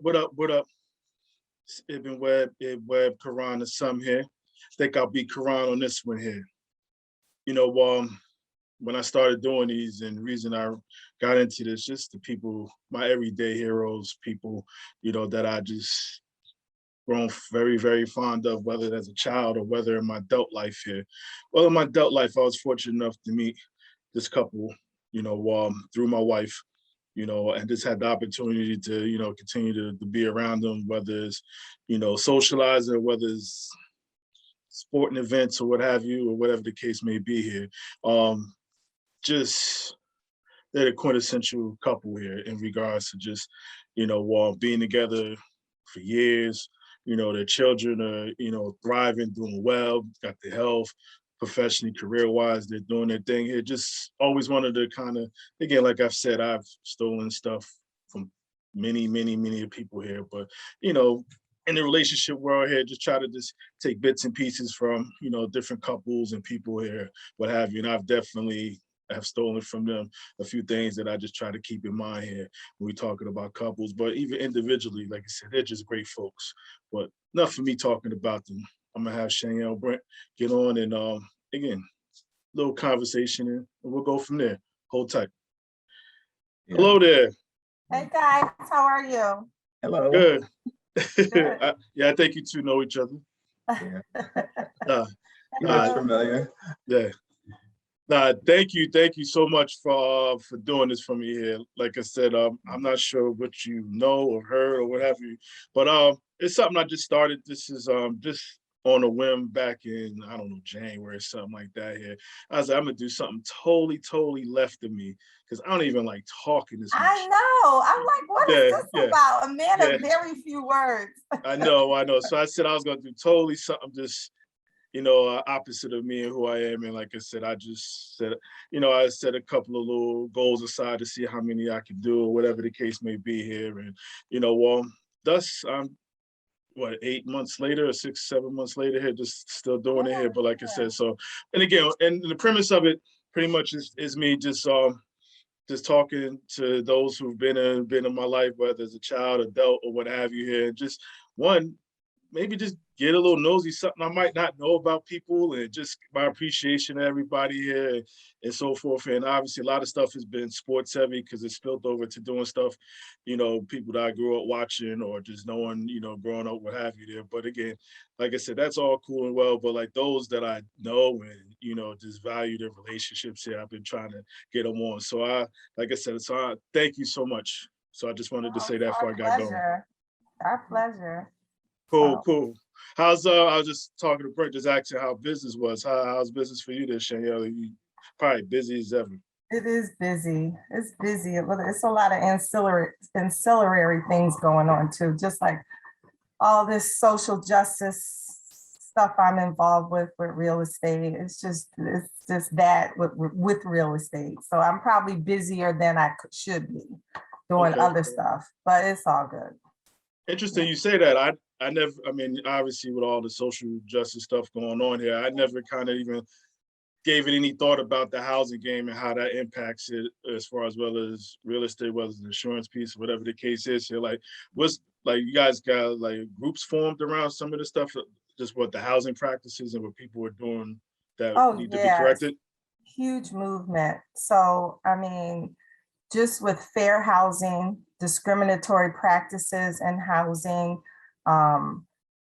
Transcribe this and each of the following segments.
What up? What up? It's Ibn Web, Quran, and some here. I think I'll be Quran on this one here. You know, when I started doing these, and the reason I got into this, just the people, my everyday heroes, people, that I just grown very, very fond of, whether as a child or whether in my adult life here. Well, in my adult life, I was fortunate enough to meet this couple, through my wife, and just had the opportunity to, continue to be around them, whether it's, socializing or whether it's sporting events or what have you, or whatever the case may be here. Just they're the quintessential couple here in regards to just, being together for years. Their children are, thriving, doing well, got their health, professionally, career-wise, they're doing their thing here. Just always wanted to kind of, again, like I've said, I've stolen stuff from many, many, many people here, but, in the relationship world here, just try to just take bits and pieces from, different couples and people here, what have you. And I've definitely have stolen from them a few things that I just try to keep in mind here when we're talking about couples, but even individually, like I said, they're just great folks. But enough for me talking about them. I'm gonna have Shanyelle, Brent get on and again, little conversation and we'll go from there. Hold tight. Yeah. Hello there. Hey guys, how are you? Hello. Good. I think you two know each other. Yeah. That's familiar. Yeah. Thank you so much for doing this for me here. Like I said, I'm not sure what you know or heard or what have you, but it's something I just started. This is just on a whim back in, I don't know, January, something like that here. I was like, I'm gonna do something totally left of me because I don't even like talking this much. I know. I'm like, what is this about? A man of very few words. I know. So I said I was gonna do totally something just, opposite of me and who I am. And like I said, I just said, I set a couple of little goals aside to see how many I could do or whatever the case may be here. And, thus I'm, 8 months later or 6, 7 months later here, just still doing it here. But like I said, so, and again, and the premise of it pretty much is me just talking to those who've been in my life, whether as a child, adult, or what have you here. And just maybe just get a little nosy, something I might not know about people, and just my appreciation to everybody here and so forth. And obviously a lot of stuff has been sports heavy because it's spilled over to doing stuff, people that I grew up watching or just knowing, growing up, what have you there. But again, like I said, that's all cool and well, but like those that I know and, just value their relationships here, I've been trying to get them on. So like I said, thank you so much. So I just wanted to say that before I got going. Our pleasure. Cool. How's I was just talking to Brent, just asking how business was. How's business for you there, Shanyelle? You probably busy as ever. It is busy. It's busy. It's a lot of ancillary things going on too. Just like all this social justice stuff I'm involved with real estate. It's just that with real estate. So I'm probably busier than I should be doing other stuff, but it's all good. Interesting you say that. I mean, obviously with all the social justice stuff going on here, I never kind of even gave it any thought about the housing game and how that impacts it as far as well as real estate, whether it's the insurance piece, whatever the case is here. Like, you guys got like groups formed around some of the stuff, just what the housing practices and what people are doing that need to be corrected? Huge movement. So, I mean, just with fair housing, discriminatory practices in housing,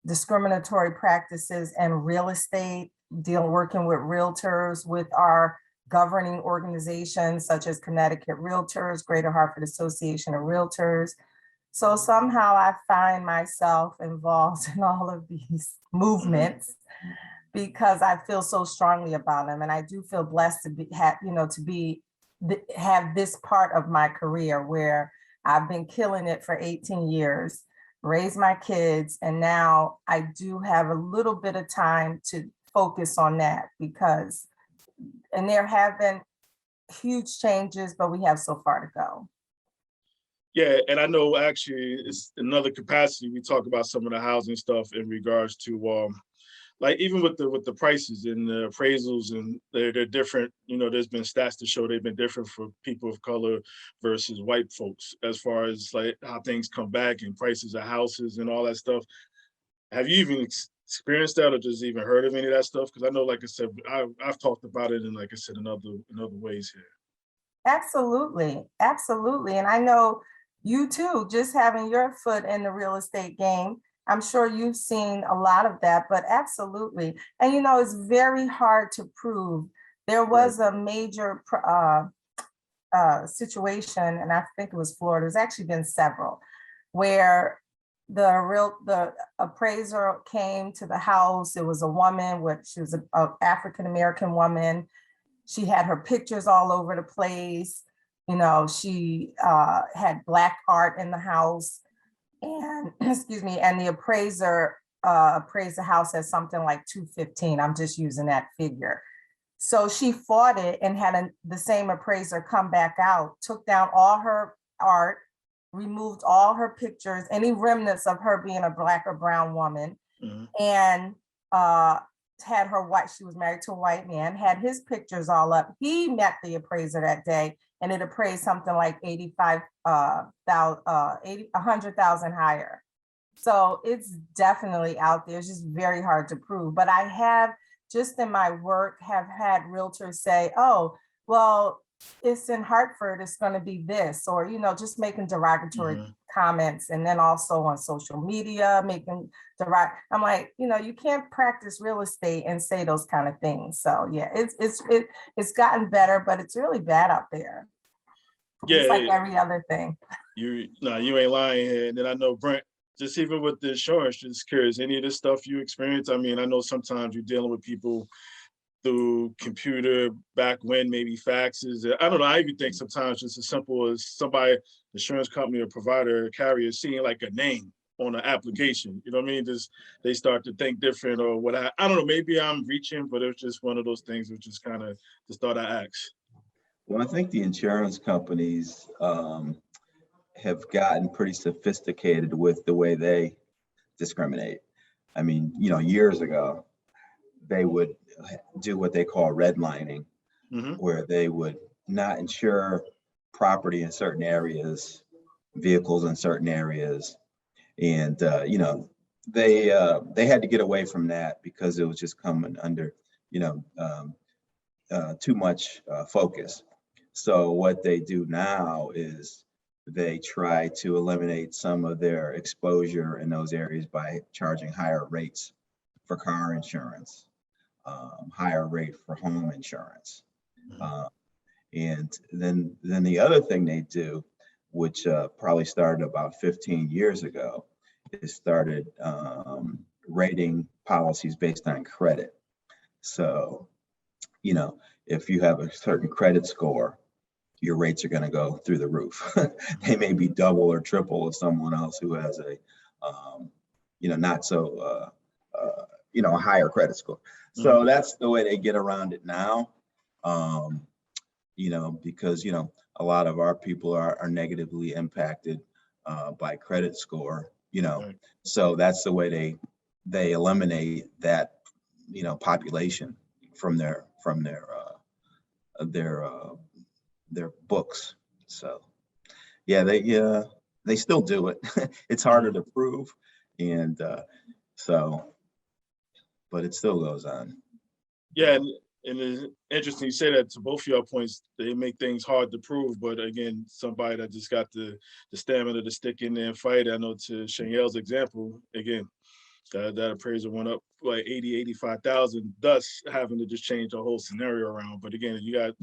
discriminatory practices and real estate, working with realtors, with our governing organizations such as Connecticut Realtors, Greater Hartford Association of Realtors. So somehow I find myself involved in all of these movements because I feel so strongly about them, and I do feel blessed to have this part of my career where I've been killing it for 18 years. Raise my kids, and now I do have a little bit of time to focus on that and there have been huge changes, but we have so far to go. Yeah, and I know actually it's another capacity. We talk about some of the housing stuff in regards to like even with the prices and the appraisals, and they're different. You know, there's been stats to show they've been different for people of color versus white folks as far as like how things come back and prices of houses and all that stuff. Have you even experienced that, or just even heard of any of that stuff? Because I know, like I said, I've talked about it, and like I said, in other ways here. Absolutely, absolutely. And I know you too, just having your foot in the real estate game. I'm sure you've seen a lot of that, but absolutely. And you know, it's very hard to prove. There was a major situation, and I think it was Florida. There's actually been several, where the appraiser came to the house. It was a woman, she was a African American woman. She had her pictures all over the place. You know, she had Black art in the house, and excuse me, and the appraiser appraised the house at something like 215. I'm just using that figure. So she fought it and had the same appraiser come back out, took down all her art, removed all her pictures, any remnants of her being a Black or brown woman, and had her white, she was married to a white man, had his pictures all up. He met the appraiser that day, and it appraised something like 100,000 higher. So it's definitely out there. It's just very hard to prove. But I have, just in my work, have had realtors say, oh, well, it's in Hartford, it's going to be this, or, you know, just making derogatory comments. And then also on social media, making I'm like, you know, you can't practice real estate and say those kind of things. So yeah, it's gotten better, but it's really bad out there. Yeah, it's like every other thing. You ain't lying here. And then I know, Brent, just even with the insurance, just curious, any of this stuff you experience? I mean, I know sometimes you're dealing with people through computer, back when maybe faxes. I don't know. I even think sometimes just as simple as somebody, insurance company or provider or carrier, seeing like a name on an application. You know what I mean? Just they start to think different, or what. I don't know. Maybe I'm reaching, but it's just one of those things which is kind of just thought I asked. Well, I think the insurance companies have gotten pretty sophisticated with the way they discriminate. I mean, you know, years ago, they would do what they call redlining, where they would not insure property in certain areas, vehicles in certain areas. And, you know, they had to get away from that because it was just coming under, you know, too much focus. So what they do now is they try to eliminate some of their exposure in those areas by charging higher rates for car insurance. Higher rate for home insurance. And then the other thing they do, which probably started about 15 years ago, is started rating policies based on credit. So, you know, if you have a certain credit score, your rates are going to go through the roof. They may be double or triple of someone else who has a, you know, not so, you know, a higher credit score. So that's the way they get around it now, you know, because, you know, a lot of our people are negatively impacted by credit score, you know, so that's the way they eliminate that, you know, population from their books. So yeah, they still do it. It's harder to prove, and so. But it still goes on. Yeah, and it's interesting you say that. To both of your points, they make things hard to prove, but again, somebody that just got the stamina to stick in there and fight. I know, to Shanyelle's example, again, that appraiser went up like 85,000, thus having to just change the whole scenario around. But again, you got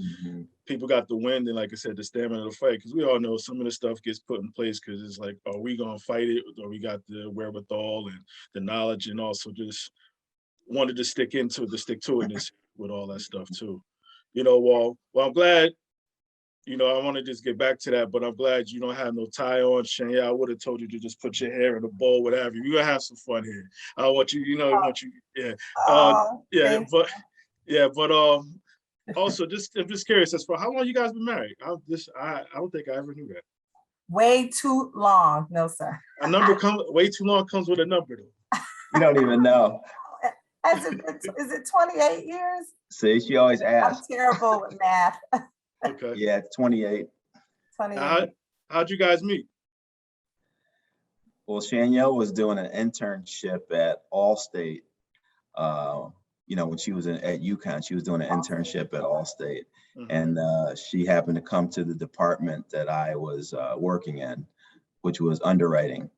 people got the wind and, like I said, the stamina to fight, because we all know some of the stuff gets put in place because it's like, are we gonna fight it, or we got the wherewithal and the knowledge, and also just wanted to stick to it with all that stuff too. You know, well, I'm glad, you know, I want to just get back to that, but I'm glad you don't have no tie on, Shanyelle. I would have told you to just put your hair in a bowl, whatever. We're gonna have some fun here. I want you, you know, I want you, but also I'm just curious, as for how long you guys been married. I don't think I ever knew that. Way too long. No, sir. A number way too long comes with a number though. You don't even know. Has it been, is it 28 years? See, she always I'm asks. terrible with math. Okay. Yeah, it's 28. Now, 28. how'd you guys meet? Well, Shanyelle was doing an internship at Allstate. When she was at UConn, she was doing an internship at Allstate, and she happened to come to the department that I was working in, which was underwriting.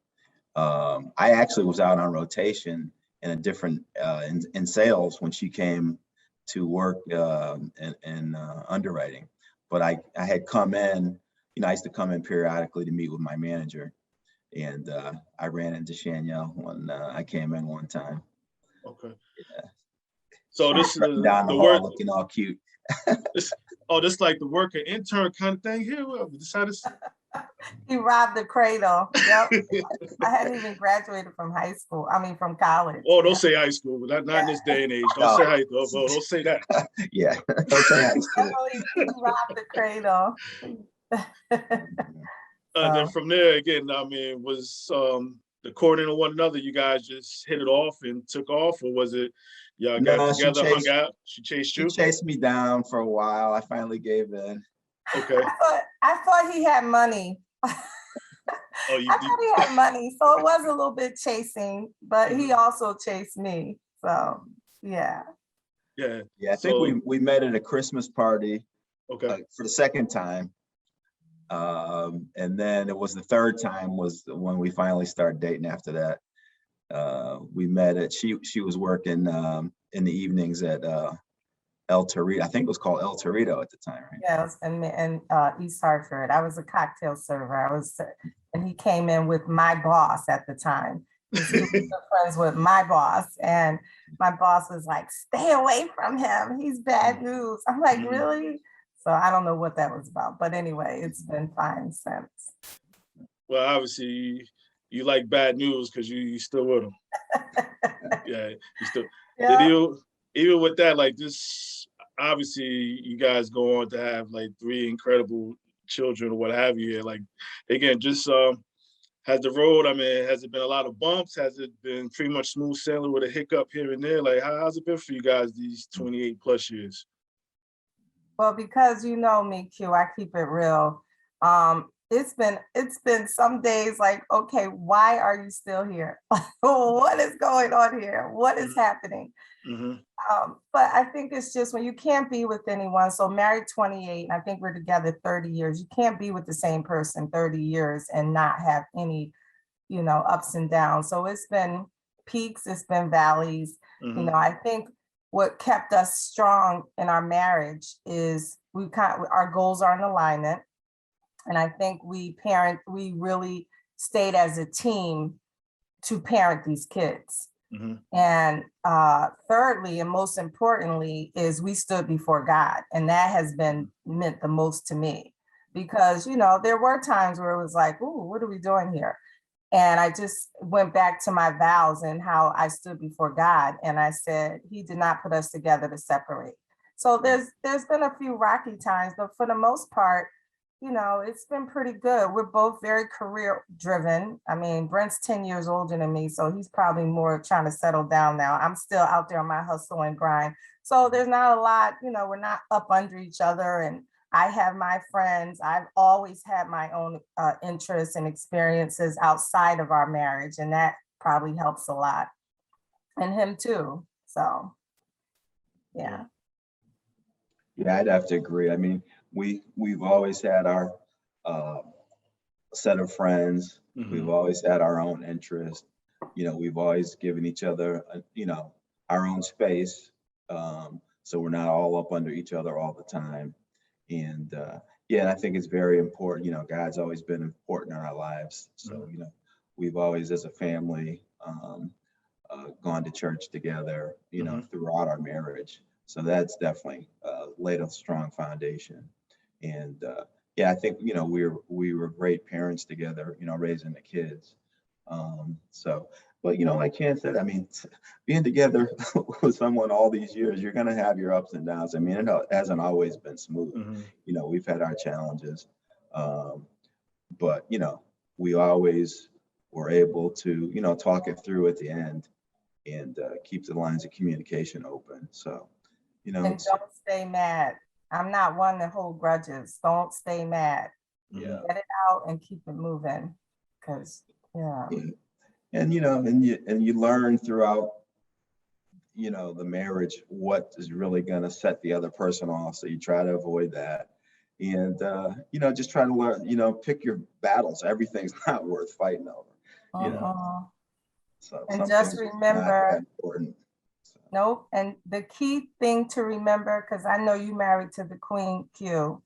I actually was out on rotation in a different in sales when she came to work in underwriting. But I had come in, I used to come in periodically to meet with my manager, and I ran into Shanyelle when I came in one time. Okay. Yeah. So this is Down the hall, work. looking all cute. This like the work and intern kind of thing here. He robbed the cradle. Yep. I hadn't even graduated from high school. I mean, from college. Oh, don't say high school, but not in this day and age. Don't say high school. Oh, don't say that. Yeah, don't say high school. He robbed the cradle. Then from there, again, I mean, was according to one another, you guys just hit it off and took off, or was it y'all got together, hung out? She chased you? She chased me down for a while. I finally gave in. Okay. I thought he had money. Oh, I thought he had money, so it was a little bit chasing, but he also chased me. So yeah. Yeah. Yeah, I think we met at a Christmas party. Okay. For the second time. And then it was the third time was when we finally started dating after that. We met at, she was working in the evenings at El Torito. I think it was called El Torito at the time, right? Yeah, it was in East Hartford. I was a cocktail server. And he came in with my boss at the time. He was friends with my boss, and my boss was like, "Stay away from him. He's bad news." I'm like, "Really?" So I don't know what that was about, but anyway, it's been fine since. Well, obviously you like bad news because you still with him. Yeah, you still. Yeah. Did you, even with that, like this, obviously you guys go on to have like 3 incredible children or what have you. Like, again, just has the road, I mean, has it been a lot of bumps? Has it been pretty much smooth sailing with a hiccup here and there? Like, how's it been for you guys these 28 plus years? Well, because you know me, Q, I keep it real. It's been some days like, okay, why are you still here? What is going on here? What is happening? But I think it's just when you can't be with anyone. So married 28, and I think we're together 30 years. You can't be with the same person 30 years and not have any, ups and downs. So it's been peaks, it's been valleys. I think what kept us strong in our marriage is our goals are in alignment. And I think we really stayed as a team to parent these kids. And thirdly, and most importantly, is we stood before God. And that has meant the most to me, because, there were times where it was like, ooh, what are we doing here? And I just went back to my vows and how I stood before God. And I said, he did not put us together to separate. So there's been a few rocky times, but for the most part, it's been pretty good. We're both very career driven. I mean, Brent's 10 years older than me, so he's probably more trying to settle down now. I'm still out there on my hustle and grind. So there's not a lot, we're not up under each other. And I have my friends. I've always had my own interests and experiences outside of our marriage, and that probably helps a lot. And him too. So, yeah. Yeah, I'd have to agree. I mean, we've always had our set of friends. We've always had our own interests. We've always given each other, our own space. So we're not all up under each other all the time. And I think it's very important. God's always been important in our lives. So, we've always, as a family, gone to church together, throughout our marriage. So that's definitely laid a strong foundation. And I think, we were great parents together, raising the kids. But like Chan said, I mean, being together with someone all these years, you're going to have your ups and downs. I mean, it hasn't always been smooth. We've had our challenges, but, we always were able to, talk it through at the end. and keep the lines of communication open. So, you know, And don't stay mad. I'm not one to hold grudges. Don't stay mad. yeah. Get it out and keep it moving. Because, yeah. And, you know, and you learn throughout, you know, the marriage, what is really going to set the other person off. So you try to avoid that. And, you know, just try to learn, you know, pick your battles. Everything's not worth fighting over, you know. So And some just things are not remember, that important. So, nope. And the key thing to remember, because I know you married to the Queen Q.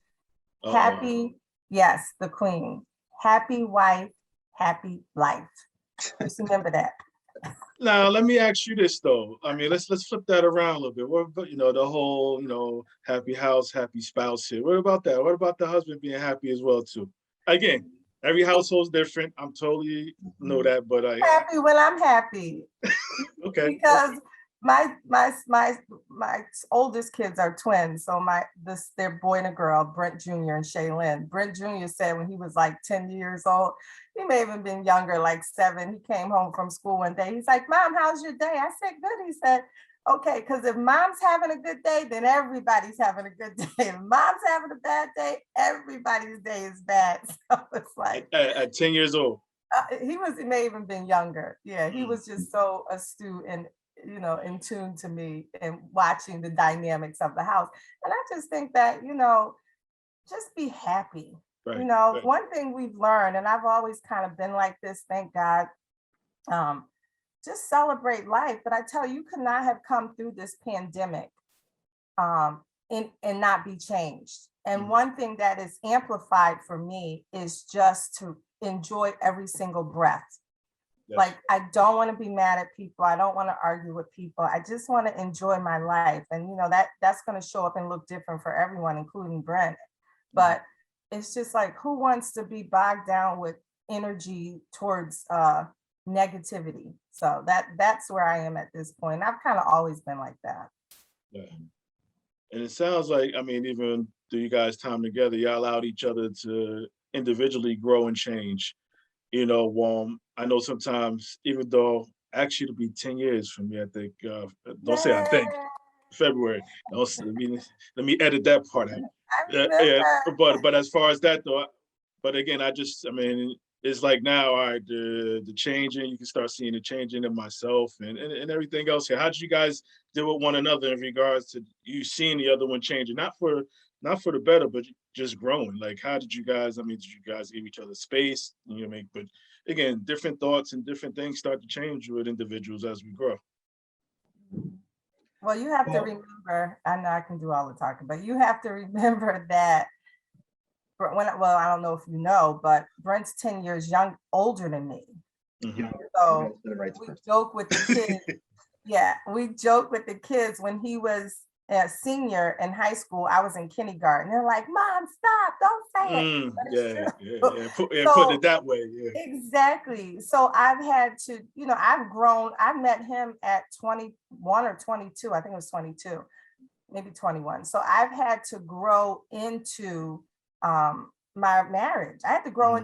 Happy, yes, the Queen. Happy wife, happy life. Just remember that. Now, let me ask you this though. I mean, let's flip that around a little bit. What about, you know, the whole, you know, happy house, happy spouse here. What about that? What about the husband being happy as well too? Again, every household's different. I'm totally know that, but Happy when I'm happy. okay. Because my oldest kids are twins. So they're boy and a girl, Brent Jr. and Shanyelle. Brent Jr. said when he was like 10 years old, he may have even been younger, like 7. He came home from school one day. He's like, Mom, how's your day? I said, good. He said, okay, because if mom's having a good day, then everybody's having a good day. If mom's having a bad day, everybody's day is bad. So it's like At 10 years old. he may even been younger. Yeah, he was just so astute and, you know, in tune to me and watching the dynamics of the house. And I just think that, you know, just be happy. Right, you know, right. One thing we've learned, and I've always kind of been like this, thank God, just celebrate life. But I tell you, you could not have come through this pandemic and not be changed. And one thing that is amplified for me is just to enjoy every single breath. Yes. Like, I don't want to be mad at people. I don't want to argue with people. I just want to enjoy my life. And, you know, that's going to show up and look different for everyone, including Brent. But it's just like, who wants to be bogged down with energy towards negativity? So that's where I am at this point. I've kind of always been like that. Yeah. And it sounds like, I mean, even through you guys' time together, y'all allowed each other to individually grow and change. You know, I know sometimes, even though actually it'll be 10 years for me, I think, don't say I think, February. Let me edit that part out. Yeah, but as far as that though, but again, I mean, it's like now, all right, the changing, you can start seeing the changing in myself and everything else here. How did you guys deal with one another in regards to you seeing the other one changing, not for the better, but just growing? Like, how did you guys, I mean, did you guys give each other space? You know, but again, different thoughts and different things start to change with individuals as we grow. Well, you have to remember, I know I can do all the talking, but you have to remember that I don't know if you know, but Brent's 10 years older than me. So we joke with the kids. Yeah, we joke with the kids when he was a senior in high school. I was in kindergarten. They're like, Mom, stop, don't say it. Yeah, putting it that way. Yeah. Exactly. So I've had to, you know, I've grown. I met him at 21 or 22. I think it was 22, maybe 21. So I've had to grow into my marriage. I had to grow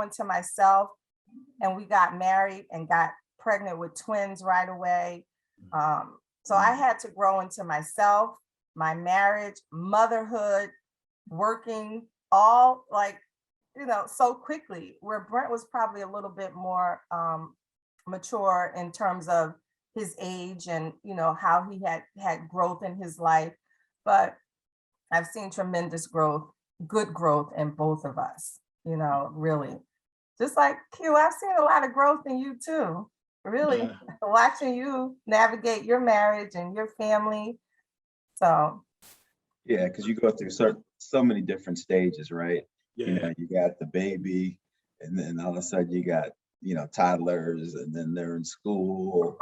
into myself, and we got married and got pregnant with twins right away. So I had to grow into myself, my marriage, motherhood, working, all like, you know, so quickly, where Brent was probably a little bit more mature in terms of his age and, you know, how he had growth in his life. But I've seen tremendous growth, good growth in both of us, you know, really. Just like Q, I've seen a lot of growth in you too, really, watching you navigate your marriage and your family. So. Yeah, because you go through so many different stages, right? Yeah. You know, you got the baby, and then all of a sudden you got, you know, toddlers, and then they're in school,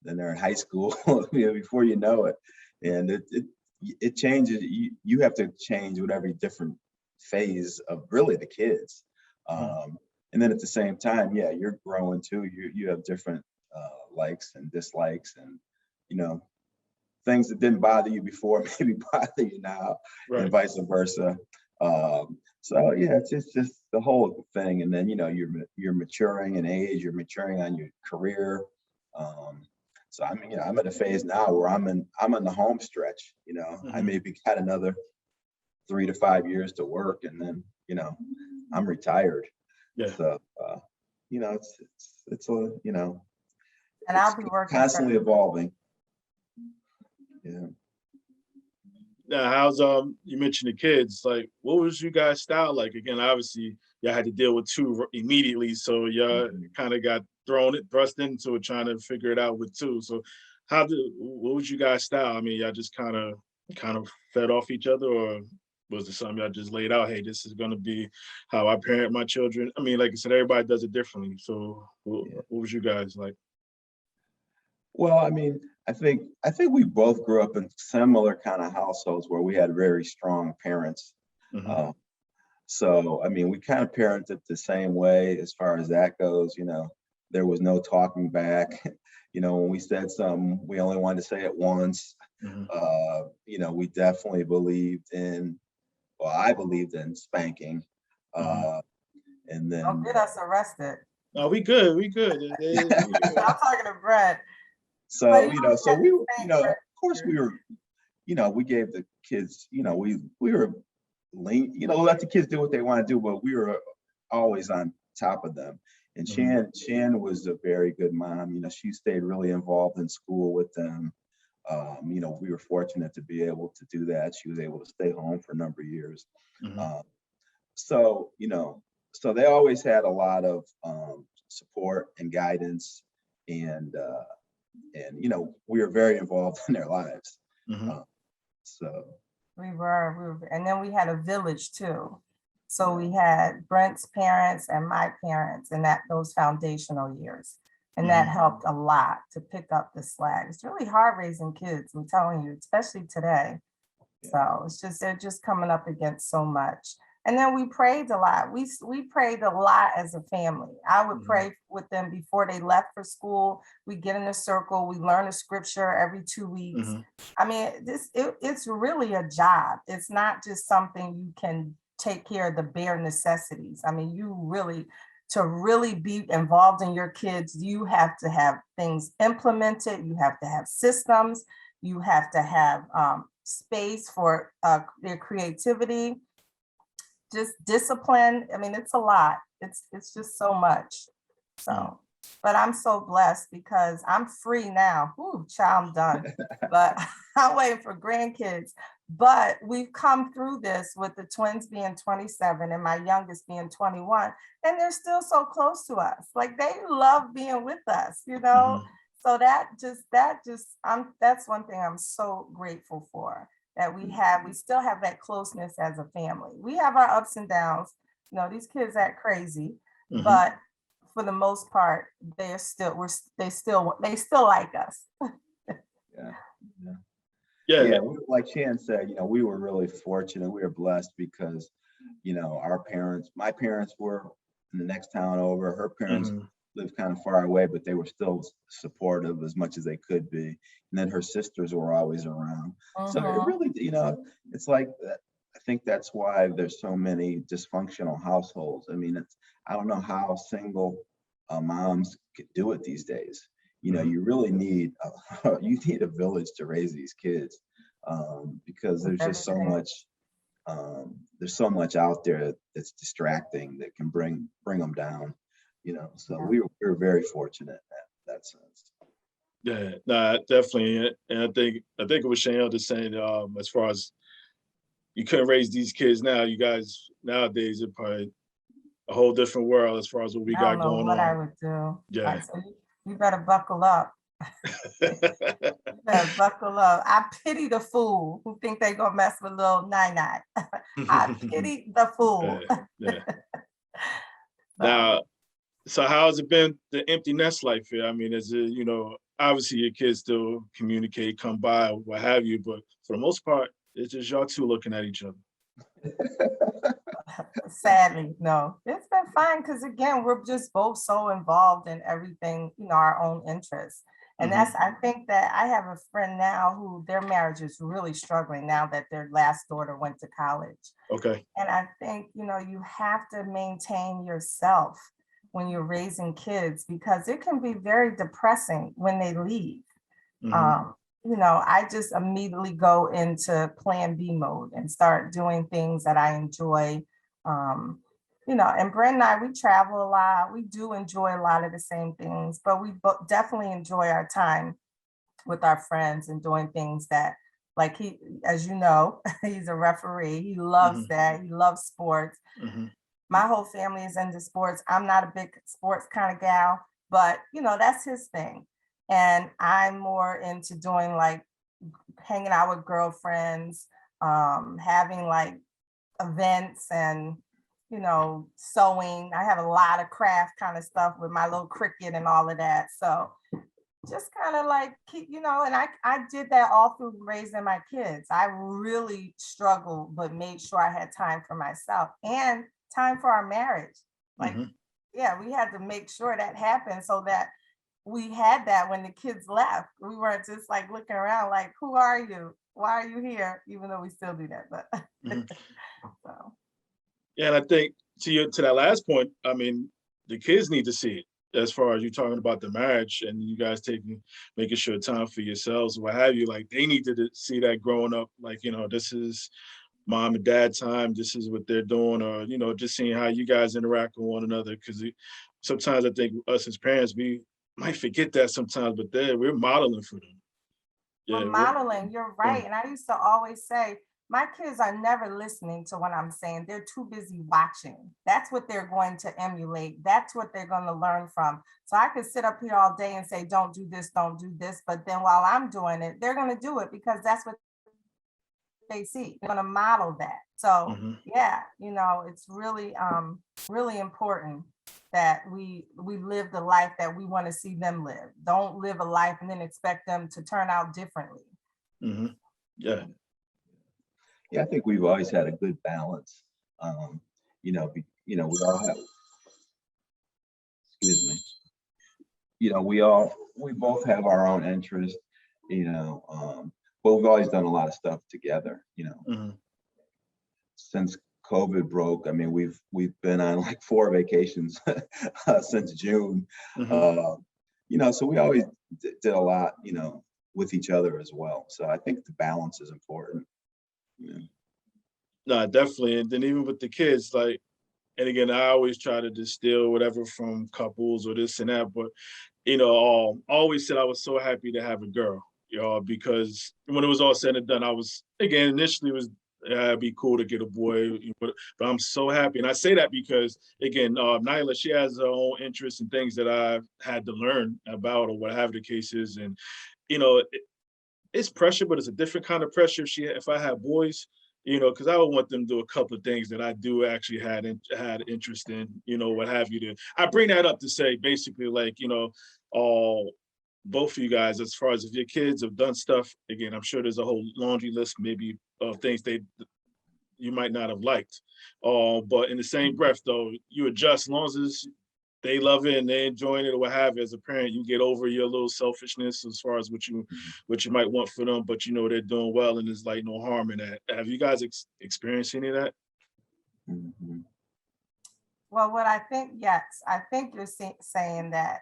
then they're in high school, you know, before you know it. And it changes. You have to change with every different phase of really the kids. And then at the same time, yeah, you're growing too. You have different likes and dislikes, and, you know, things that didn't bother you before maybe bother you now, right, and vice versa. So yeah, it's just the whole thing. And then, you know, you're maturing in age, you're maturing on your career. So I mean, you know, I'm at a phase now where I'm in the home stretch. You know, I maybe got another 3 to 5 years to work, and then, you know, I'm retired. Yeah. So you know, it's a, you know, And it's I'll be working constantly for, evolving. Yeah. Now, how's you mentioned the kids, like what was you guys' style like? Again, obviously y'all had to deal with two immediately, so y'all kind of got thrust into it, trying to figure it out with two. So what was you guys' style? I mean, y'all just kind of fed off each other, or was it something y'all just laid out? Hey, this is gonna be how I parent my children. I mean, like I said, everybody does it differently. So what was you guys like? Well, I mean, I think we both grew up in similar kind of households where we had very strong parents. Hmm. Uh, so I mean, we kind of parented the same way as far as that goes. You know, there was no talking back. You know, when we said something, we only wanted to say it once. Hmm. You know, we definitely believed in, well, I believed in spanking. Hmm. Uh, and don't then, get us arrested. No, we good. We good. I'm talking to Brent, but so, you you know, know, we so had we to were, you thank know, of Brent. course we were, you know, we gave the kids, you know, we were lean, you know, let the kids do what they want to do, but we were always on top of them. And Mhm. Shan was a very good mom. You know, she stayed really involved in school with them. You know, we were fortunate to be able to do that. She was able to stay home for a number of years. Mhm. Um, so, you know, so they always had a lot of support and guidance, and you know, we were very involved in their lives. Mhm. Uh, so And then we had a village too. So we had Brent's parents and my parents and those foundational years. And that Mhm. helped a lot to pick up the slack. It's really hard raising kids, I'm telling you, especially today. yeah. So they're just coming up against so much. And then we prayed a lot. We prayed a lot as a family. I would Mhm. pray with them before they left for school. We get in a circle, we learn a scripture every 2 weeks. Mhm. I mean, it's really a job. It's not just something you can take care of the bare necessities. I mean, to really be involved in your kids, you have to have things implemented, you have to have systems, you have to have space for their creativity, just discipline. I mean, it's a lot. It's just so much. Mhm. So, but I'm so blessed because I'm free now. Ooh, child, I'm done. But I'm waiting for grandkids. But we've come through this with the twins being 27 and my youngest being 21, and they're still so close to us. Like they love being with us, you know. Mhm. So that's one thing I'm so grateful for, that we still have that closeness as a family. We have our ups and downs. You know, these kids act crazy, Mhm. but for the most part, they still like us. Yeah. Yeah. Yeah. Yeah, like Shan said, you know, we were really fortunate. We were blessed because, you know, my parents were in the next town over. Her parents Mhm. lived kind of far away, but they were still supportive as much as they could be. And then her sisters were always around. So it Mhm. really, you know, it's like that. I think that's why there's so many dysfunctional households. I mean, I don't know how single moms could do it these days. You know, Mhm. you really need you need a village to raise these kids, because With there's just so everything. much there's so much out there that's distracting that can bring them down. You know, so Yeah. we were very fortunate in that sense. Yeah. Nah, definitely. And I think it was Shanyelle just saying, as far as you couldn't raise these kids now, you guys nowadays are probably a whole different world as far as what we I don't got know going what I on. would do. Yeah. So you better buckle up. You better buckle up. I pity the fool who think they gonna mess with little nine. I pity the Yeah. fool. Yeah. So Now, so how's it been the empty nest life here? I mean, is it, obviously your kids still communicate, come by, what have you, but for the most part, it's just y'all two looking at each other. sadly, no, it's been fine because again, we're just both so involved in everything, our own interests. And Hmm. I think that I have a friend now who their marriage is really struggling now that their last daughter went to college. Okay. And I think, you have to maintain yourself. when you're raising kids, because it can be very depressing when they leave. Mhm. I just immediately go into plan B mode and start doing things that I enjoy. And Brent and I, we travel a lot. We do enjoy a lot of the same things, but we definitely enjoy our time with our friends and doing things that, like he, as you know, he's a referee. He loves Mhm. that. He loves sports. Mhm. My whole family is into sports. I'm not a big sports kind of gal, but that's his thing. And I'm more into doing like hanging out with girlfriends, having like events and sewing. I have a lot of craft kind of stuff with my little cricket and all of that. So just kind of like keep, and I did that all through raising my kids. I really struggled, but made sure I had time for myself and time for our marriage. Like, Mhm. yeah, we had to make sure that happened so that we had that when the kids left. We weren't just like looking around like, who are you? Why are you here? Even though we still do that, but Mhm. so. Yeah, and I think to that last point, I mean, the kids need to see it as far as you talking about the marriage and you guys making sure time for yourselves, what have you. Like they need to see that growing up. Like this is mom and dad time. This is what they're doing, or just seeing how you guys interact with one another. Because sometimes I think us as parents we might forget that sometimes, but we're modeling for them. We're Yeah, modeling, you're yeah. right. And I used to always say, my kids are never listening to what I'm saying. They're too busy watching. That's what they're going to emulate. That's what they're going to learn from. So I could sit up here all day and say, don't do this, don't do this. But then while I'm doing it, they're going to do it because that's what they see. They're going to model that. So Mhm. yeah, it's really, really important that we live the life that we want to see them live. Don't live a life and then expect them to turn out differently. Mhm. Yeah. Yeah, I think we've always had a good balance. We all have, excuse me, we both have our own interests, but we've always done a lot of stuff together, Mhm. since COVID broke. I mean, we've been on like 4 vacations since June. Mhm. Uh, so we always did a lot, with each other as well. So I think the balance is important. You know? No, definitely. And then even with the kids, like, and again, I always try to distill whatever from couples or this and that. But I always said I was so happy to have a girl, because when it was all said and done, I was again initially it was it'd be cool to get a boy, but I'm so happy, and I say that because again, Nyla, she has her own interests and things that I've had to learn about or whatever the case is, and you know, it's pressure, but it's a different kind of pressure. If I had boys, because I would want them to do a couple of things that I do actually had interest in, what have you. I bring that up to say basically, like, all both of you guys, as far as if your kids have done stuff, again, I'm sure there's a whole laundry list maybe of things you might not have liked. But in the same breath, though, you adjust as long as they love it and they enjoying it or what have you. As a parent, you get over your little selfishness as far as what you might want for them, but they're doing well and there's like no harm in that. Have you guys experienced any of that? Mhm. Well, what I think, yes, I think you're saying that,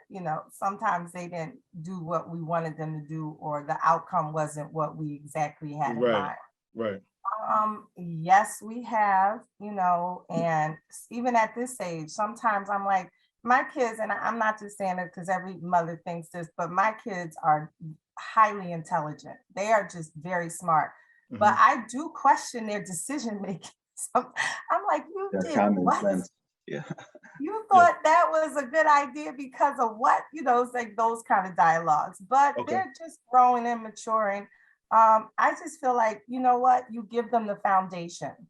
sometimes they didn't do what we wanted them to do, or the outcome wasn't what we exactly had in Right, mind. right. Yes, we have, and even at this age, sometimes I'm like, my kids, and I'm not just saying it because every mother thinks this, but my kids are highly intelligent. They are just very smart. But Hmm. I do question their decision making. So I'm like, you Their did common what? sense. Yeah. You Yeah. thought that was a good idea because of what? It's like those kind of dialogues, but Okay. they're just growing and maturing. I just feel like, you know what? You give them the foundation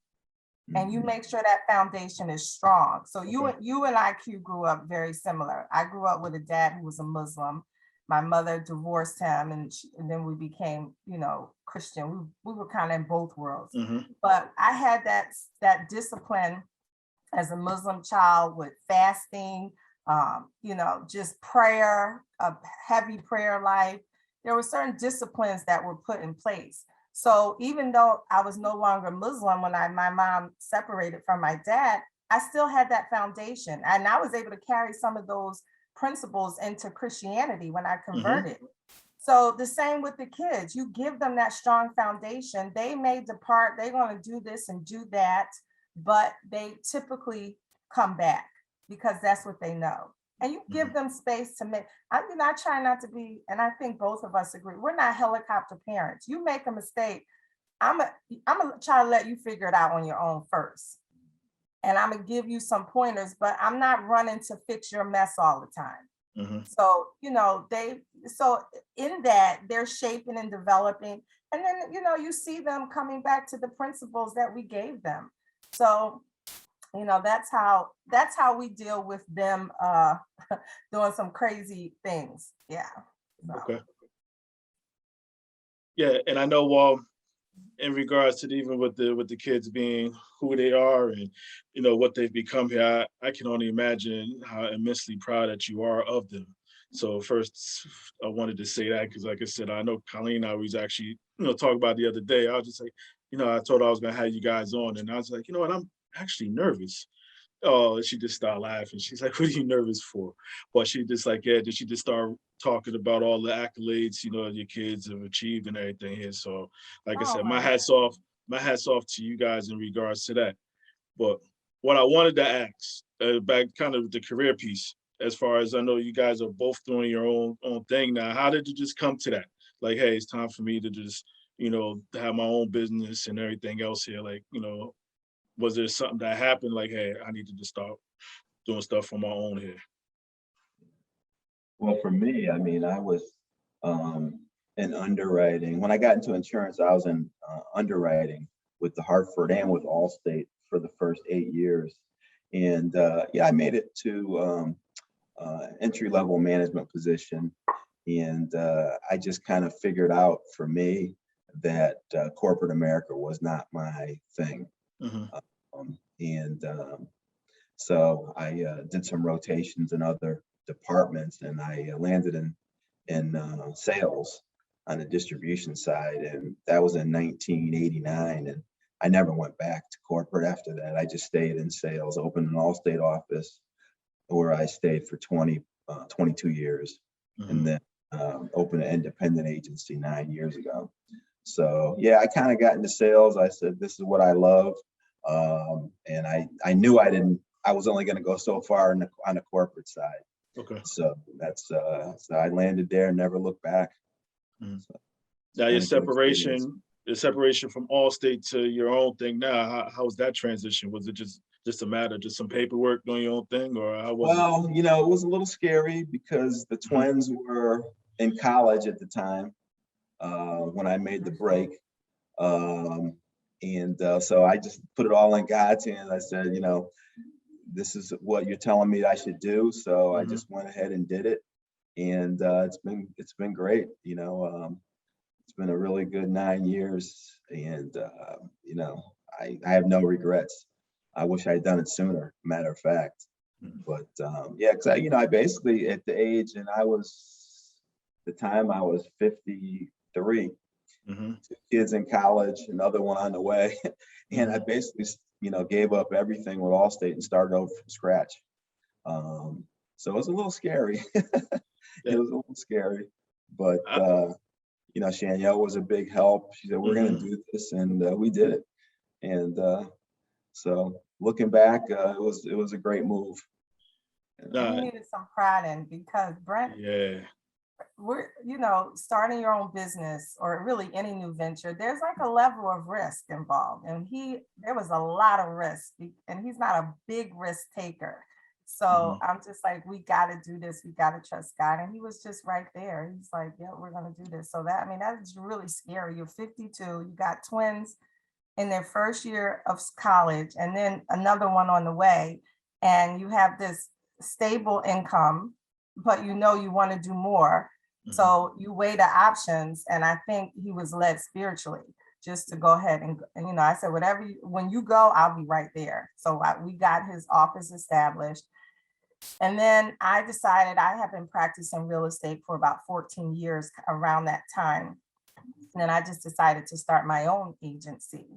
and you Mhm. make sure that foundation is strong. So you Okay. you and IQ grew up very similar. I grew up with a dad who was a Muslim. My mother divorced him, and then we became, Christian. We were kind of in both worlds. Hmm. But I had that discipline as a Muslim child with fasting, just prayer, a heavy prayer life. There were certain disciplines that were put in place. So even though I was no longer Muslim when my mom separated from my dad, I still had that foundation, and I was able to carry some of those principles into Christianity when I converted. So the same with the kids, you give them that strong foundation. They may depart, they're going to do this and do that, but they typically come back because that's what they know. And you give them space to make, I try not to be, and I think both of us agree, we're not helicopter parents. You make a mistake, I'm gonna try to let you figure it out on your own first. And I'm gonna give you some pointers, but I'm not running to fix your mess all the time. So, so in that they're shaping and developing, and then, you see them coming back to the principles that we gave them. So, that's how we deal with them doing some crazy things. Yeah. So. Okay. Yeah, and I know in regards to even with the kids being who they are and what they've become here, I can only imagine how immensely proud that you are of them. So first, I wanted to say that because, like I said, I know Colleen and I was actually talking about the other day. I was just like, I told her I was gonna have you guys on, and I was like, you know what, I'm actually nervous. Oh, she just started laughing. She's like, "What are you nervous for?" But she just like, yeah. Did she just start talking about all the accolades your kids have achieved and everything here? So, like I Oh said, my my hats off to you guys in regards to that. But what I wanted to ask back kind of the career piece, as far as I know, you guys are both doing your own thing now. How did you just come to that? Like, hey, it's time for me to just have my own business and everything else here. Like, was there something that happened like, hey, I need to just start doing stuff on my own here? Well, for me, I mean, I was in underwriting. When I got into insurance, I was in underwriting with the Hartford and with Allstate for the first 8 years. And yeah, I made it to entry-level management position. And I just kind of figured out for me that corporate America was not my thing. So I did some rotations in other departments, and I landed in sales on the distribution side, and that was in 1989. And I never went back to corporate after that. I just stayed in sales, opened an Allstate office where I stayed for 22 years, and then opened an independent agency 9 years ago. So yeah, I kind of got into sales. I said, this is what I love. And I knew I was only going to go so far on the corporate side. Okay. So that's, so I landed there and never looked back. So now your separation from Allstate to your own thing now, how was that transition? Was it just a matter of just some paperwork doing your own thing, or how was it? It was a little scary because the twins were in college at the time when I made the break. So I just put it all in God's hands. I said, this is what you're telling me I should do. So I just went ahead and did it. And it's been great. It's been a really good 9 years. And, I have no regrets. I wish I had done it sooner, matter of fact. But yeah, because I basically at the age, and I was 53, 2 kids in college, another one on the way. And I basically, gave up everything with Allstate and started over from scratch. So it was a little scary. It was a little scary, but Shanyelle was a big help. She said, we're going to do this. And we did it. And so looking back, it was a great move. You needed some pride in, because Brent, we're, starting your own business or really any new venture, there's like a level of risk involved. And there was a lot of risk, and he's not a big risk taker. So I'm just like, we got to do this. We got to trust God. And he was just right there. He's like, yeah, we're going to do this. So that's really scary. You're 52, you got twins in their first year of college, and then another one on the way. And you have this stable income, but you want to do more. So you weigh the options. And I think he was led spiritually just to go ahead and I said, when you go, I'll be right there. So we got his office established. And then I decided, I have been practicing real estate for about 14 years around that time. And then I just decided to start my own agency.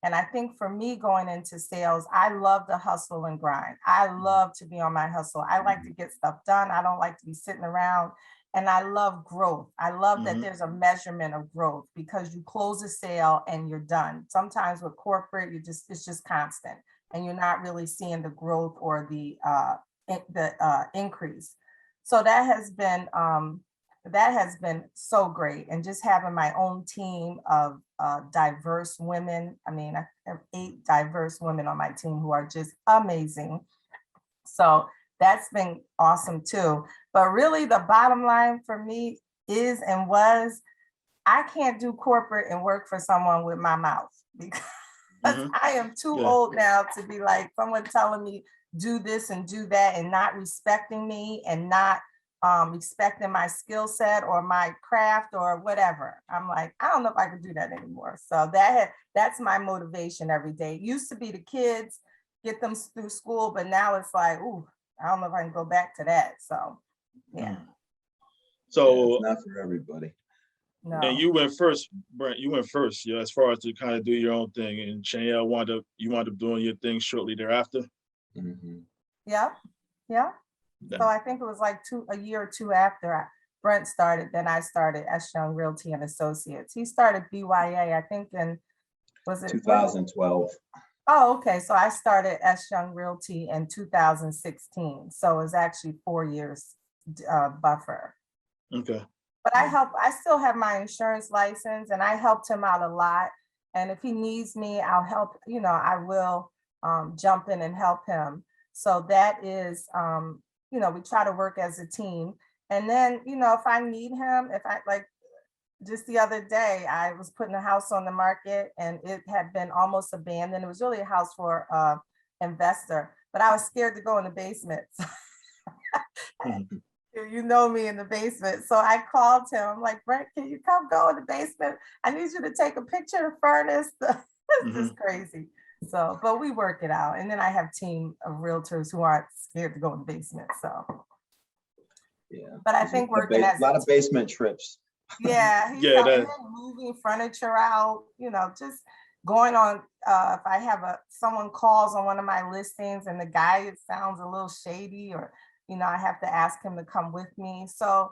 And I think for me going into sales, I love the hustle and grind. I love to be on my hustle. I like to get stuff done. I don't like to be sitting around. And I love growth. I love that there's a measurement of growth because you close a sale and you're done. Sometimes with corporate, it's just constant and you're not really seeing the growth or the increase. So that has been so great. And just having my own team of diverse women. I mean, I have 8 diverse women on my team who are just amazing. So that's been awesome too. But really the bottom line for me is and was, I can't do corporate and work for someone with my mouth because I am too old now to be like someone telling me do this and do that and not respecting me and not respecting my skill set or my craft or whatever. I'm like, I don't know if I could do that anymore. So that's my motivation every day. It used to be the kids, get them through school, but now it's like, ooh, I don't know if I can go back to that. So yeah. So it's not for everybody. No. And you went first, Brent. You went first, yeah, as far as to kind of do your own thing. And Shanyelle wound up doing your thing shortly thereafter. Yeah. So I think it was like a year or two after Brent started, then I started S. Young Realty and Associates. He started BYA, I think was it 2012. Oh, okay. So I started S. Young Realty in 2016. So it's actually 4 years buffer. Okay. But I still have my insurance license and I helped him out a lot. And if he needs me, I'll help, I will jump in and help him. So that is, we try to work as a team. And then, if I need him, just the other day, I was putting a house on the market and it had been almost abandoned. It was really a house for investor, but I was scared to go in the basement. You know me in the basement. So I called him. I'm like, Brent, can you come go in the basement? I need you to take a picture of the furnace. It's just crazy. So, but we work it out. And then I have a team of realtors who aren't scared to go in the basement. So, yeah. But I think working a lot of basement trips. Yeah, Yeah, and then moving furniture out, just going on, if I have someone calls on one of my listings and the guy, it sounds a little shady or, I have to ask him to come with me. So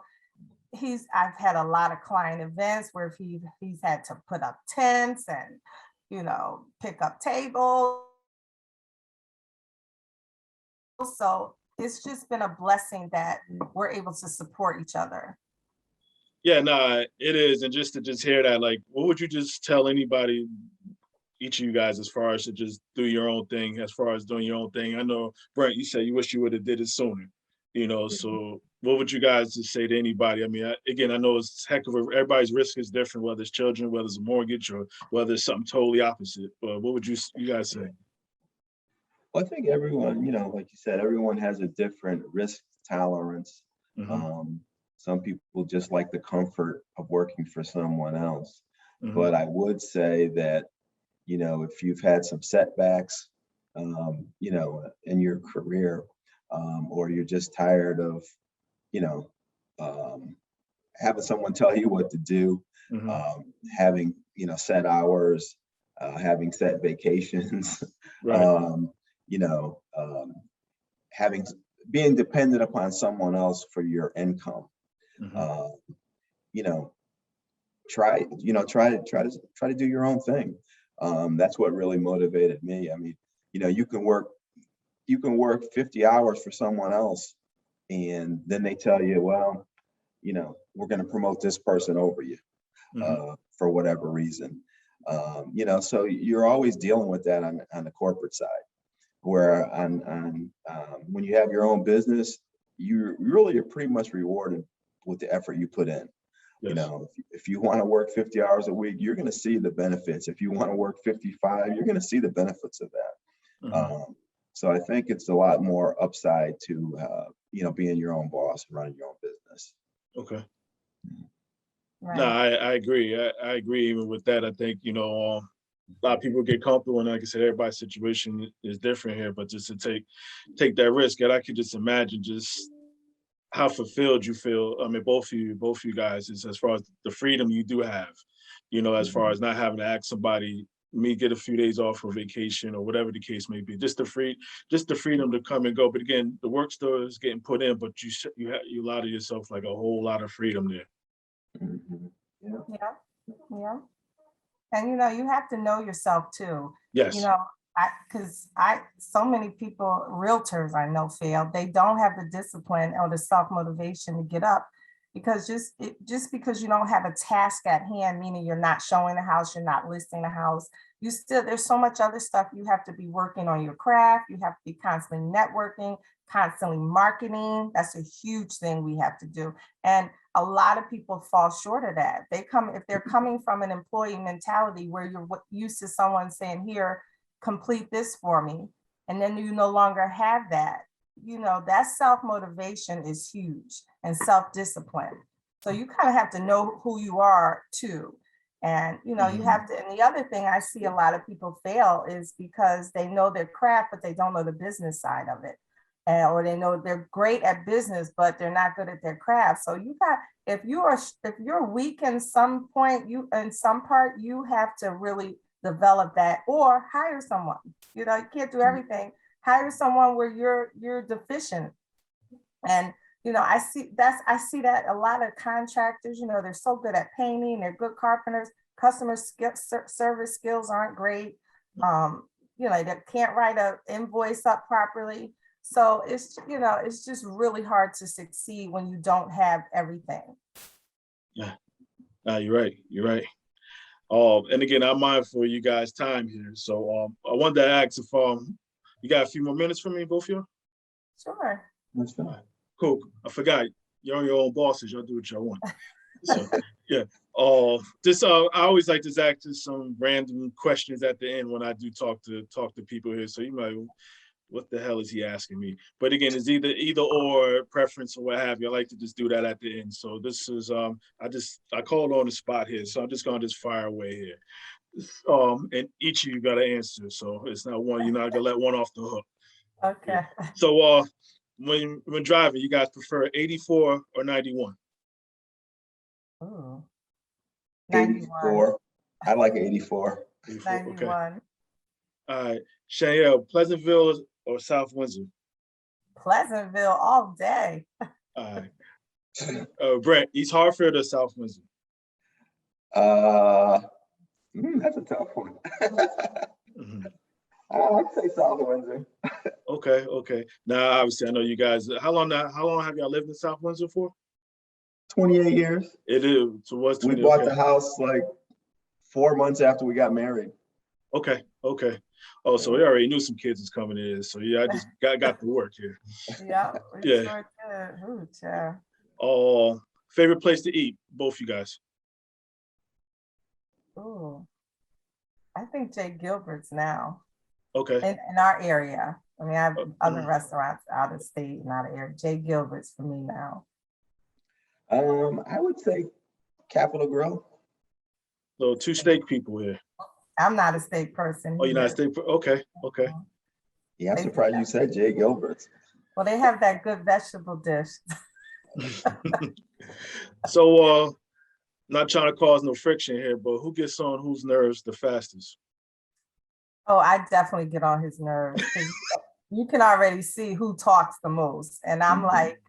I've had a lot of client events where he's had to put up tents and, pick up tables. So it's just been a blessing that we're able to support each other. Yeah, no, it is. And just to hear that, like, what would you just tell anybody, each of you guys, as far as to just do your own thing, as far as doing your own thing? I know, Brent, you said you wish you would have did it sooner, so what would you guys just say to anybody? I mean, again, I know it's everybody's risk is different, whether it's children, whether it's a mortgage, or whether it's something totally opposite. But what would you guys say? Well, I think everyone, like you said, everyone has a different risk tolerance. Some people just like the comfort of working for someone else. But I would say that, if you've had some setbacks, in your career, or you're just tired of, having someone tell you what to do, having, set hours, having set vacations, Right. being dependent upon someone else for your income. Try to do your own thing. That's what really motivated me. I mean, you can work 50 hours for someone else and then they tell you, well, we're going to promote this person over you for whatever reason. So you're always dealing with that on the corporate side, where when you have your own business, you really are pretty much rewarded with the effort you put in. Yes. If you want to work 50 hours a week, you're going to see the benefits. If you want to work 55, you're going to see the benefits of that. So I think it's a lot more upside to, being your own boss, running your own business. Okay. Right. No, I agree. I agree even with that. I think, a lot of people get comfortable, and like I said, everybody's situation is different here, but just to take that risk, and I could just imagine just how fulfilled you feel. I mean, both of you guys, is as far as the freedom you do have, as far as not having to ask somebody, me get a few days off for vacation or whatever the case may be. Just the freedom to come and go. But again, the work still is getting put in, but you allow to yourself like a whole lot of freedom there. Mhm. Yeah. Yeah, yeah. And you have to know yourself too. Yes. So many people, realtors I know fail. They don't have the discipline or the self-motivation to get up because just because you don't have a task at hand, meaning you're not showing the house, you're not listing the house, there's so much other stuff you have to be working on your craft. You have to be constantly networking, constantly marketing. That's a huge thing we have to do. And a lot of people fall short of that. If they're coming from an employee mentality where you're used to someone saying, here, complete this for me, and then you no longer have that, that self-motivation is huge, and self-discipline. So you kind of have to know who you are too. And you have to, and the other thing I see a lot of people fail is because they know their craft, but they don't know the business side of it. Or they know they're great at business, but they're not good at their craft. So if you're weak in some point, in some part, you have to really develop that or hire someone. You can't do everything. Hire someone where you're deficient. And I see that a lot of contractors, they're so good at painting, they're good carpenters, service skills aren't great. They can't write an invoice up properly. So it's just really hard to succeed when you don't have everything. Yeah, no, you're right. You're right. And again, I'm mindful of you guys' time here. So I wanted to ask if you got a few more minutes for me, both of you? Sure. That's fine. Cool. I forgot. You're your own bosses. Y'all do what y'all want. So yeah. I always like to ask just some random questions at the end when I do talk to people here. So you might, what the hell is he asking me? But again, it's either or preference or what have you. I like to just do that at the end. So this is I called on the spot here. So I'm just gonna fire away here. And each of you got to answer. So it's not one, you're not gonna let one off the hook. Okay. Yeah. So when driving, you guys prefer 84 or 91? Ooh. 84. I like 84. 84, 91. okay. All right. Shanyelle, Pleasantville or South Windsor? Pleasantville all day. All right. Brent, East Hartford or South Windsor? That's a tough one. Mhm. I'd say South Windsor. Okay. Now, obviously, I know you guys. How long have y'all lived in South Windsor for? 28 years. It is. So what's 20? We bought the house like 4 months after we got married. Okay. Oh, so we already knew some kids was coming in. So yeah, I just got to work here. Yeah. Yeah. Sure did. Ooh, yeah. Favorite place to eat, both you guys? Ooh. I think Jay Gilbert's now. Okay. In our area. I mean, I have other restaurants out of state and out of area. Jay Gilbert's for me now. I would say Capitol Grill. So 2 steak people here. I'm not a steak person. Oh, you're not a steak. Okay. Yeah, I'm surprised you said Jay Gilbert's. Well, they have that good vegetable dish. So not trying to cause no friction here, but who gets on whose nerves the fastest? Oh, I definitely get on his nerves. You can already see who talks the most. And I'm like,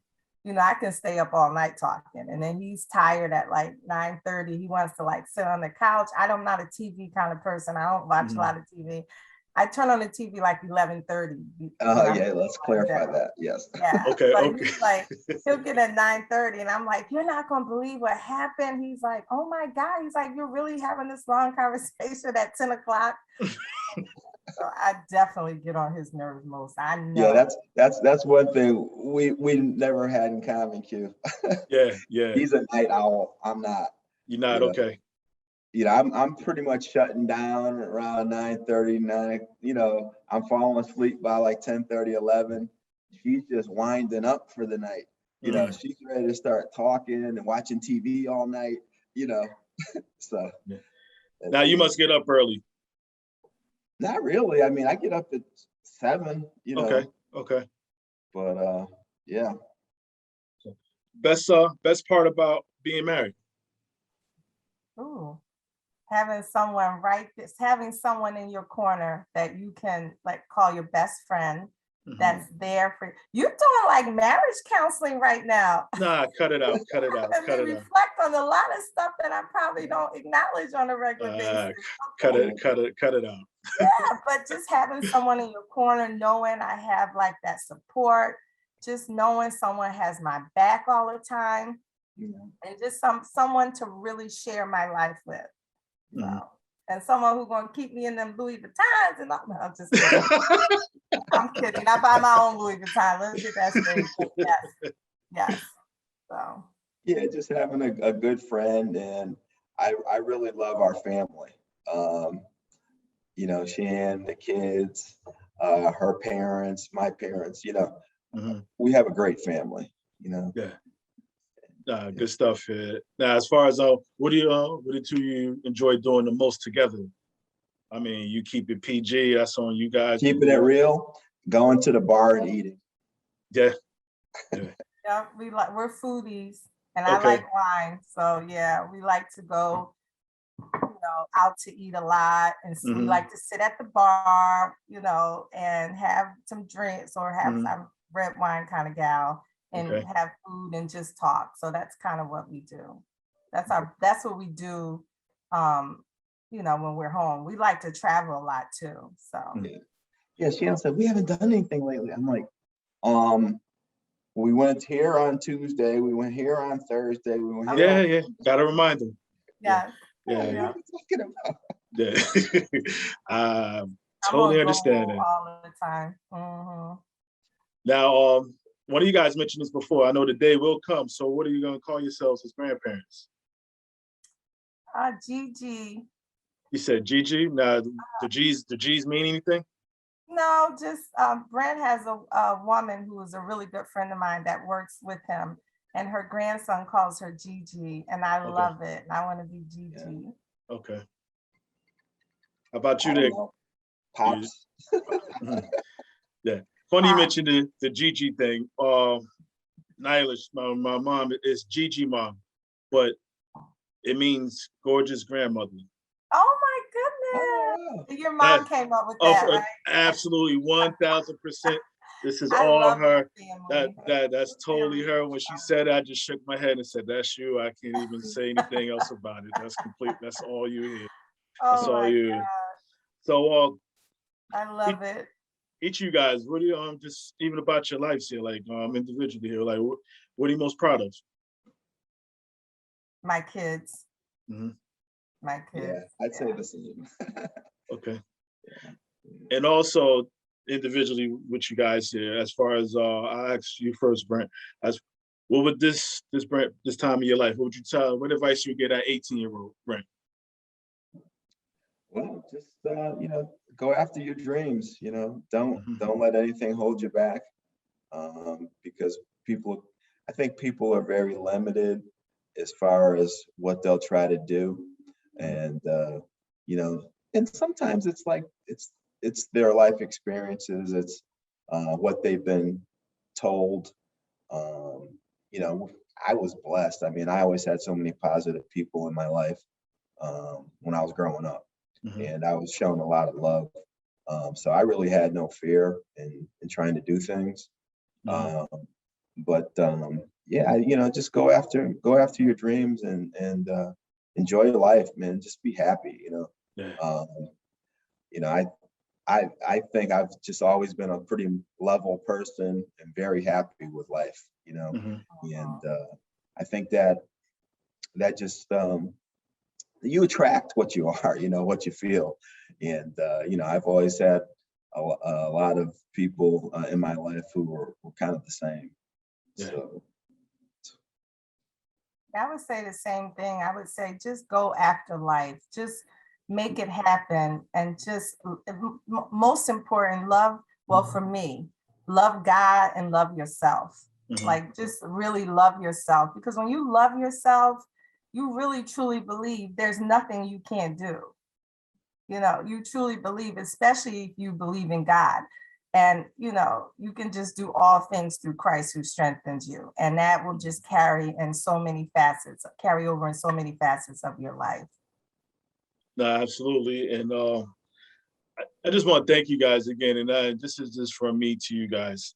I can stay up all night talking. And then he's tired at like 9:30. He wants to sit on the couch. I'm not a TV kind of person. I don't watch a lot of TV. I turn on the TV like 11:30. Yeah, let's clarify that. Yes. Yeah. Okay. He's like, he'll get at 9:30 and I'm like, you're not going to believe what happened. He's like, oh my God. He's like, you're really having this long conversation at 10 o'clock. So I definitely get on his nerves most. I know. Yeah, that's one thing we never had in common, Q. Yeah. He's a night owl. I'm not. You're not, okay. I'm pretty much shutting down around 9:30, 9. I'm falling asleep by like 10:30, 11. She's just winding up for the night. She's ready to start talking and watching TV all night. So. Yeah. Now you must get up early. Not really. I mean, I get up at 7. Okay. But yeah. Best part about being married? Ooh. having someone having someone in your corner that you can like call your best friend, that's there for you. You're doing like marriage counseling right now. Nah, cut it out, cut it out, And cut we it out. reflect on a lot of stuff that I probably don't acknowledge on a regular basis. Cut it out. Yeah, but just having someone in your corner, knowing I have like that support, just knowing someone has my back all the time, and just someone to really share my life with. So, and someone who's gonna keep me in them Louis Vuittons and all. No, I'm just kidding. I'm kidding. I buy my own Louis Vuitton. Let's get that straight. But yes. So Yeah, just having a good friend, and I really love our family. You know, Shan, the kids, her parents, my parents, you know, we have a great family, you know. Yeah. Good stuff here. Now, as far as what do the two you enjoy doing the most together? I mean, you keep it PG. That's on you guys. Keeping it real, going to the bar and eating. Yeah. yeah, we're foodies, and I like wine. So yeah, we like to go, out to eat a lot, and we like to sit at the bar, and have some drinks or have some red wine kind of gal, and have food and just talk. So that's kind of what we do. That's what we do. When we're home, we like to travel a lot too. So yeah. Shannon said we haven't done anything lately. I'm like, we went here on Tuesday. We went here on Thursday. We went here. Yeah. Gotta remind them. Yeah. Yeah. Totally understand that. All the time. Now, one of you guys mentioned this before. I know the day will come. So what are you gonna call yourselves as grandparents? Gigi. You said Gigi. Now the G's mean anything? No, just Brent has a woman who is a really good friend of mine that works with him, and her grandson calls her Gigi, and I love it. And I want to be Gigi. Yeah. Okay. How about you, Nick? Pops. Yeah. Funny you mentioned the Gigi thing. Nylish, my mom is Gigi mom, but it means gorgeous grandmother. Oh my goodness. Your mom came up with that, right? Absolutely, 1000%. This is all her. That's totally her. When she said it, I just shook my head and said, "That's you." I can't even say anything else about it. That's complete. That's all you hear. That's all you hear. So I love it. Each of you guys, what do you just even about your lives here, like individually here, like what are you most proud of? My kids. My kids. Yeah, I'd say the same. Okay. And also individually with you guys here, as far as I ask you first, Brent, what would this time of your life, what advice you would get at 18-year-old Brent? Well, just go after your dreams, don't let anything hold you back. Because I think people are very limited as far as what they'll try to do. And and sometimes it's like it's their life experiences, it's what they've been told. I was blessed. I mean, I always had so many positive people in my life when I was growing up, and I was shown a lot of love. So I really had no fear in trying to do things. Just go after your dreams and enjoy your life, man. Just be happy, I think I've just always been a pretty level person and very happy with life, and I think that just you attract what you are, what you feel. And I've always had a lot of people in my life who were kind of the same. So I would say the same thing. I would say just go after life, just make it happen, and just most important, love. Well, for me, love God and love yourself. Like just really love yourself, because when you love yourself, you really truly believe there's nothing you can't do. You truly believe, especially if you believe in God. And, you can just do all things through Christ who strengthens you. And that will just carry over in so many facets of your life. No, absolutely. And I just want to thank you guys again. And this is just from me to you guys.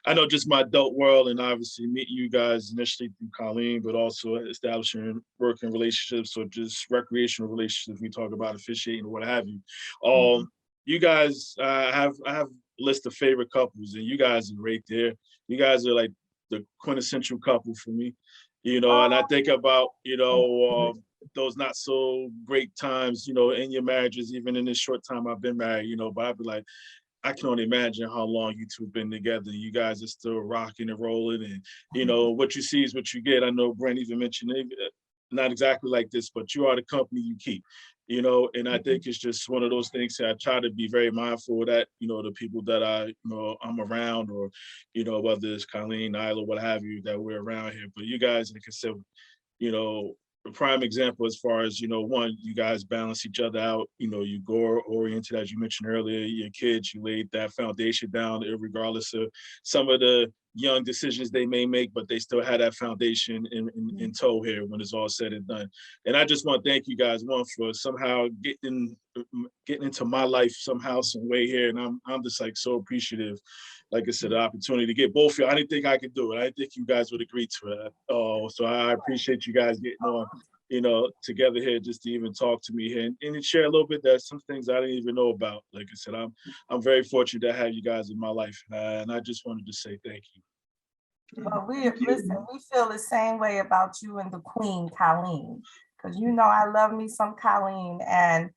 I know just my adult world and obviously meeting you guys initially through Colleen, but also establishing working relationships or just recreational relationships. We talk about officiating or what have you. Mhm. You guys, I have a list of favorite couples, and you guys are right there. You guys are like the quintessential couple for me, and I Oh, think about, thank you. those not so great times, in your marriages, even in this short time I've been married, but I'd be like, I can only imagine how long you two have been together. You guys are still rocking and rolling, and what you see is what you get. I know Brent even mentioned it, not exactly like this, but you are the company you keep. And I think it's just one of those things that I try to be very mindful of that, the people that I'm around, or, whether it's Colleen, Nyla, what have you, that we're around here. But you guys, like I said, you know, a prime example as far as, one, you guys balance each other out, you goal oriented, as you mentioned earlier, your kids, you laid that foundation down, regardless of some of the young decisions they may make, but they still had that foundation in tow here when it's all said and done. And I just want to thank you guys, one, for somehow getting into my life somehow, some way here. And I'm just like so appreciative, like I said, the opportunity to get both of you. I didn't think I could do it. I didn't think you guys would agree to it. Oh, so I appreciate you guys getting on, together here just to even talk to me here and share a little bit. There's some things I didn't even know about. Like I said, I'm very fortunate to have you guys in my life, and I just wanted to say thank you. Well, Thank you. listen, we feel the same way about you and the queen, Colleen, because I love me some Colleen, and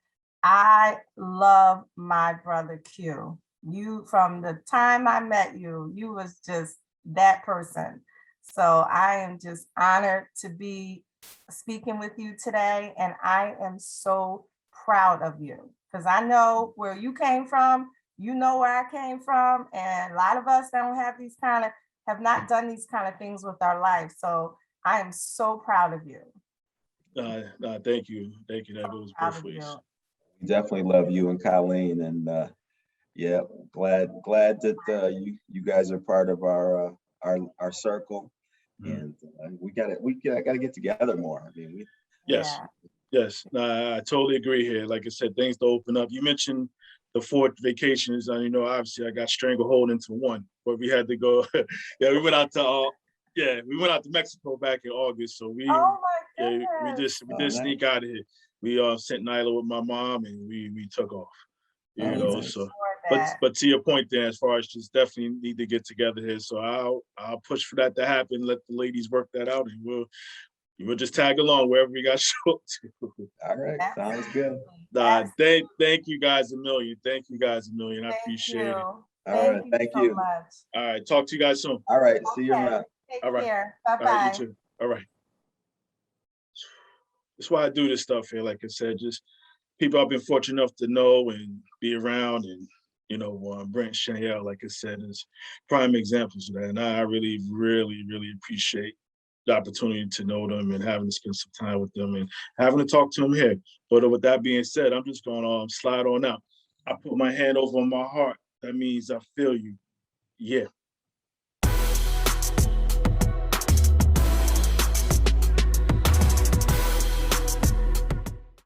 I love my brother Q. You, from the time I met you, you was just that person. So I am just honored to be speaking with you today, and I am so proud of you because I know where you came from, where I came from, and a lot of us don't have not done these kind of things with our life. So I am so proud of you. Thank you. Thank you. That So goes proud both of ways. you. We definitely love you and Colleen, and yeah, glad that you guys are part of our circle, Mhm. and we gotta get together more. I mean, Yes. Yeah. Yes, no, I totally agree here. Like I said, things to open up. You mentioned the 4 vacations, and obviously I got stranglehold into one, but we had to go. Yeah, we went out to Mexico back in August. So Oh my yeah, goodness. we oh, did sneak nice, out of here. We sent Nyla with my mom, and we took off. oh, Please nice. So, ensure but that. but to your point there, as far as just definitely need to get together here. So I'll push for that to happen. Let the ladies work that out, and we'll just tag along wherever we got to show up to. All right, sounds good. Absolutely. Thank you guys a million. Thank you guys a million. I Thank appreciate it. you. All right, Thank you thank so you. much. All right, talk to you guys soon. All right, see you Okay. around. Take All right, care. all right, you Bye-bye. too. All right. That's why I do this stuff here. Like I said, just people I've been fortunate enough to know and be around, and Brent, Shanyelle, like I said, is prime examples of that. And I really, really, really appreciate the opportunity to know them and having to spend some time with them and having to talk to them here. But with that being said, I'm just going to slide on out. I put my hand over my heart. That means I feel you. Yeah.